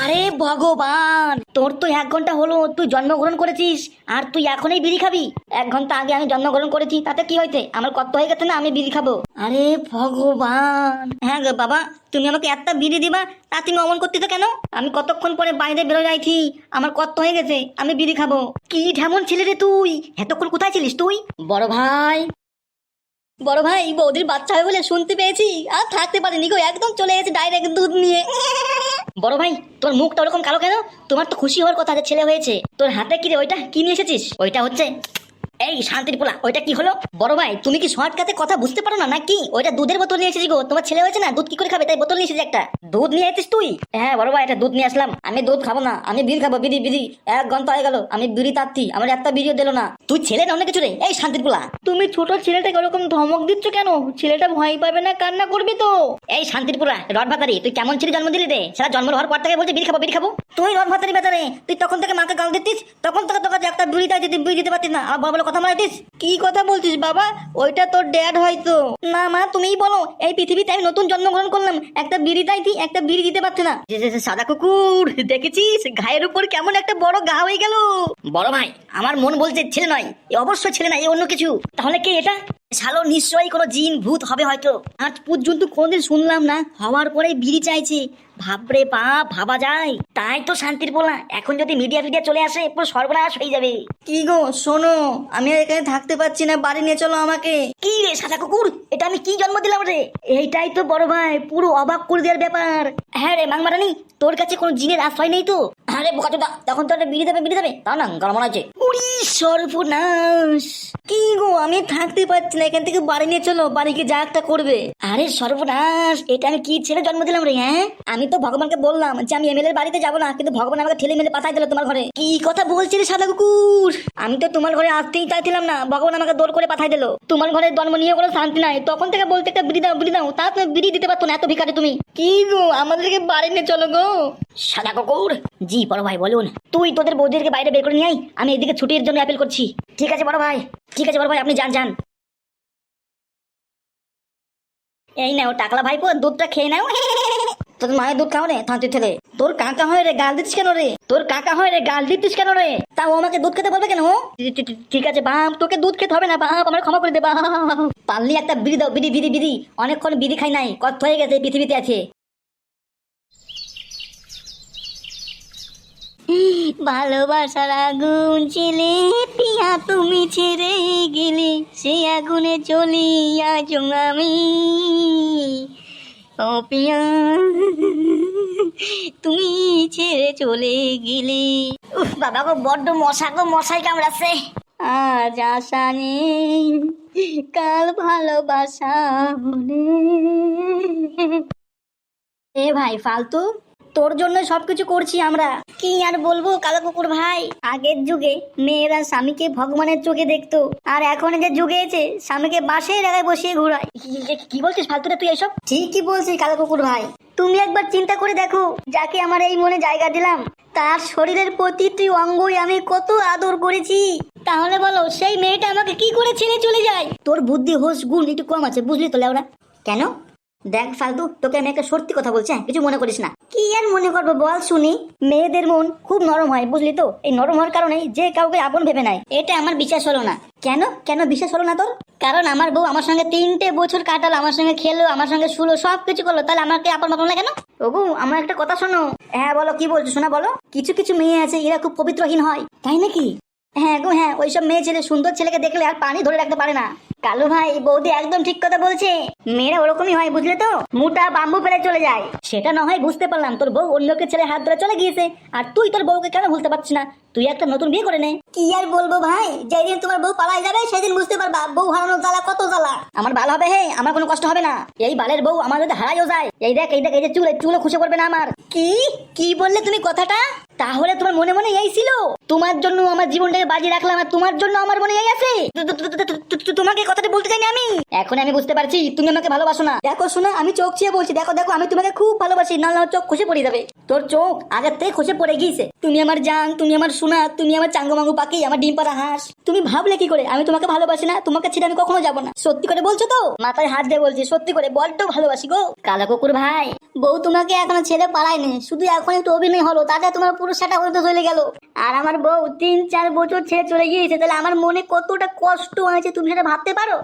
আরে ভগবান, তোর তো 1 ঘন্টা হলো তুই জন্মগ্রহণ করেছিস, আর তুই এখনই বিড়ি খাবি? 1 ঘন্টা আগে আমি জন্মগ্রহণ করেছি, তাতে কি হয়েছে? আমার কত হয়ে গেছে না, আমি বিড়ি খাবো? আরে ভগবান, হ্যাঁ গো বাবা, তুমি আমাকে একটা বিড়ি দিবা, তা তুমি অমন করতেছো কেন? আমি কতক্ষণ পরে বাইরে বেরো যাইছি, আমার কত হয়ে গেছে, আমি বিড়ি খাবো। কি ঢেমন ছেলে রে তুই, এতক্ষণ কোথায় ছিলিস তুই? বড় ভাই, বড় ভাই, বৌদির বাচ্চা হবে বলে শুনতে পেয়েছি, আর থাকতে পারিনি গো, একদম চলে গেছে ডাইরেক্ট দুধ নিয়ে। বড় ভাই, তোর মুখটা ওরকম কালো কেন? তোমার তো খুশি হওয়ার কথা যে ছেলে হয়েছে। তোর হাতে কি রে ওইটা, কি নিয়ে এসেছিস? ওইটা হচ্ছে, এই শান্তির পোলা, ওইটা কি হলো? বড় ভাই, তুমি কি শর্টকাটে কথা বুঝতে পারো না নাকি? ওইটা দুধের বোতল নিয়ে এসেছি গো, তোমার ছেলে হয়েছে না, দুধ কি করে খাবে, তাই বোতল নিয়ে এসেছি একটা। দুধ নিয়ে এসেছিস তুই? হ্যাঁ বড় ভাই, এটা দুধ নিয়ে আসলাম। আমি দুধ খাবো না, আমি বিড়ি খাবো, বিড়ি বিড়ি। 1 ঘন্টা হয়ে গেল আমি বিড়ি তাচ্ছি, আমার একটা বিড়িও দিল না। তুই ছেলে না অনেক কিছু রে, এই শান্তির পোলা। তুমি ছোট ছেলেটাকে ওরকম ধমক দিচ্ছ কেন? ছেলেটা ভয় পাবে না, কান্না করবি তো। এই শান্তির পোলা রড ভাতারি, তুই কেমন ছেলে জন্ম দিলি রে? সারা জন্ম হওয়ার পর থেকে বলছে বিড়ি খাবো বিড়ি খাবো। তুই রড ভাতারি বেতারে, তুই তখন থেকে মাকে গাল দিতিস, তখন থেকে তোকে একটা বিড়ি চাইতে বিড়ি দিতে পারতিস না, আর বড় বড় কথা মারাইতিস। কি কথা বলছিস বাবা? ওইটা তোর ড্যাড হয়তো। না মা, তুমিই বলো, এই পৃথিবীতে আমি নতুন জন্মগ্রহণ করলাম, একটা বিড়ি চাইছি, একটা বিড়ি দিতে পারছে না। সাদা কুকুর, দেখেছিস গায়ের উপর কেমন একটা বড় গা হয়ে গেল? বড় ভাই, আমার মন বলছে ছেলে নয়, এ অবশ্যই ছেলে নয়, এ অন্য কিছু। তাহলে কে এটা? শালো নিশ্চয়ই কোনো জিন ভূত হবে হয়তো। আজ পর্যন্ত কোনদিন শুনলাম না হওয়ার পরে বিড়ি চাইছে। ভাবরে বাপ, ভাবা যায়? তাই তো শান্তির বলা, এখন যদি মিডিয়া ফিডিয়া চলে আসে পুরো সর্বনাশ হয়ে যাবে। কি গো শোনো, আমি এখানে থাকতে পারছি না, বাড়ি নিয়ে চলো আমাকে। কি রে সাদা কুকুর, এটা আমি কি জন্ম দিলাম রে? এইটাই তো বড় ভাই, পুরো অবাক করে দেওয়ার ব্যাপার। হ্যাঁ রে মাংমারানি, তোর কাছে কোনো জিনের আশ্রয় নেই তো? আরে বোকাচোদা, তখন তো বিড়ি দেবে তা না, গরম মনে হচ্ছে। উড়ি সর্বনাশ, কি গো আমি থাকতে পারছি না, এখান থেকে বাড়ি নিয়ে চলো, বাড়ি গিয়ে যা একটা করবে। আরে সর্বনাশ, এটা আমি কি ছেলে জন্ম দিলাম রে? হ্যাঁ, আমি তো ভগবানকে বললাম যে আমি এমএলএর বাড়িতে যাবো না, কিন্তু ভগবান আমাকে ঠেলে মেলে পাঠাই দিল তোমার ঘরে। কি কথা বলছিস সাদা কুকুর? আমি তো তোমার ঘরে আসতেই চাইছিলাম না, ভগবান আমাকে দৌড় করে পাঠাই দিল। তোমার ঘরে জন্ম নিয়ে কোনো শান্তি নাই, তখন থেকে বলতে একটা বিড়ি দাও, তা তুমি বিড়ি দিতে পারতো না, এত ভিখারি তুমি। কি গো, আমাদেরকে বাড়ি নিয়ে চলো গো। সাদা কুকুর, জি বড় ভাই বলুন। তুই তোদের বৌদিকে বাইরে বের করে নিয়ে আয়, আমি এদিকে ছুটির জন্য অ্যাপিল করছি। ঠিক আছে বড় ভাই, ঠিক আছে বড় ভাই, আপনি যান। এই নাও টাকলা ভাইপো, দুধটা খেয়ে নাও। তোর মায়ের দুধ খাও রে থাঁতি ছেলে। তোর কাকা হয় রে, গাল দিচ্ছিস কেন রে? তোর কাকা হয় রে, গাল দিচ্ছিস কেন রে? তাও আমাকে দুধ খেতে বলবে কেন? ঠিক আছে বাপ, তোকে দুধ খেতে হবে না বাপ, আমার ক্ষমা করে দে বাপ। পারলি একটা বিড়ি দাও, বিড়ি বিড়ি বিড়ি। অনেকক্ষণ বিড়ি খাই নাই, কত হয়ে গেছে পৃথিবীতে আছে। ভালোবাসার আগুন ছিলে পিয়া তুমি ছেড়ে গেলে, সে আগুনে জ্বলি আজ আমি। ও পিয়া তুমি ছেড়ে চলে গেলে। উফ বাবা গো, বড্ড মশা গো, মশাই কামড়াচ্ছে। আজ আশা নেই, কাল ভালোবাসা এ ভাই ফালতু, তোর জন্য সবকিছু করছি আমরা। কি আর বলবো কালো কুকুর ভাই, আগের যুগে মেয়েরা স্বামীকে ভগবানের চোখে দেখতো, আর এখন যে যুগে এসে স্বামীকে বাসে জায়গায় বসিয়ে ঘুরায়। কি বলছিস ফালতুটা তুই এসব? ঠিকই বলছিস কালো কুকুর ভাই। তুমি একবার চিন্তা করে দেখো, যাকে আমার এই মনে জায়গা দিলাম, তার শরীরের প্রতিটি অঙ্গই আমি কত আদর করেছি। তাহলে বলো সেই মেয়েটা আমাকে কি করে ছেড়ে চলে যায়? তোর বুদ্ধি হোস গুণ একটু কম আছে, বুঝলি তো লেওরা। কেন? দেখ ফালতু, তোকে আমি একটা সত্যি কথা বলছি, কিছু মনে করিস না। কি আর মনে করবো বল শুনি? মেয়েদের মন খুব নরম হয়, বুঝলি তো, এই নরম হওয়ার কারণে যে কাউকে আপন ভেবে নেয়। এটা আমার বিশ্বাস হলো না। কেন কেন বিশ্বাস হলো না তোর? কারণ আমার বউ আমার সঙ্গে 3টে বছর কাটালো, আমার সঙ্গে খেলো, আমার সঙ্গে শুলো, সবকিছু করলো, তাহলে আমাকে আপন ভাবলো না কেন? ওগো আমার একটা কথা শোনো। হ্যাঁ বলো, কি বলছো শোনা বলো। কিছু কিছু মেয়ে আছে এরা খুব পবিত্রহীন হয়। তাই নাকি? হ্যাঁ গো হ্যাঁ, ওইসব মেয়ে ছেলে সুন্দর ছেলেকে দেখলে আর পানি ধরে রাখতে পারে না। কালু ভাই, বৌদি একদম ঠিক কথা বলছে, মেয়েরা ওরকমই হয় বুঝলে তো, মুটা বাম্বু ফেলে চলে যায়। সেটা না হয় বুঝতে পারলাম, তোর বউ অন্যকে ছেলে হাত ধরে চলে গিয়েছে, আর তুই তোর বউকে কেন ভুলতে পারছিস না? তুই একটা নতুন বিয়ে করে নে। কি আর বলবো ভাই, যেদিন তোমার বউ পালাই যাবে সেদিন বুঝতে পারবা বউ হারানোর জ্বালা কত জ্বালা। আমার ভালো হবে, হে আমার কোনো কষ্ট হবে না। এই বালের বউ আমার যদি হারাইও যায়, এই দেখ এই দেখ, এই যে চুলে খুশি করবে না আমার। কি কি বললে তুমি কথাটা? তাহলে তোমার মনে মনে এই ছিল? তোমার জন্য আমার জীবনটাকে বাজি রাখলাম, আর তোমার জন্য আমার মনে এই আছে? তোমাকে কথাটা বলতে চাইনি আমি। এখন আমি বুঝতে পারছি তুমি আমাকে ভালোবাসো না। দেখো শোনা, আমি চোখ ছিয়ে বলছি, দেখো দেখো, আমি তোমাকে খুব ভালোবাসি, না চোখ খসে পড়ে যাবে। তোর চোখ আগের থেকে খসে পড়ে গিয়েছে। তুমি আমার জান, তুমি আমার সোনা, তুমি আমার চাঙ্গু মাঙ্গু পাখি, আমার ডিম পাড়া হাঁস। তুমি ভাবলে কি করে আমি তোমাকে ভালোবাসি না? তোমাকে ছেড়ে আমি কখনো যাবো না। সত্যি করে বলছো তো? মাথায় হাত দিয়ে বলছি, সত্যি করে বড্ড ভালোবাসি গো। কালো কুকুর ভাই, বউ তোমাকে এখনো ছেড়ে পালায়নি, শুধু এখন একটু অভিনয় হলো, তাতে তোমার পুরো সেটা হতে চলে গেল। আর আমার বউ 3-4 বছর ছেড়ে চলে গিয়েছে, তাহলে আমার মনে কতটা কষ্ট হয়েছে তুমি সেটা ভাবতে পারো?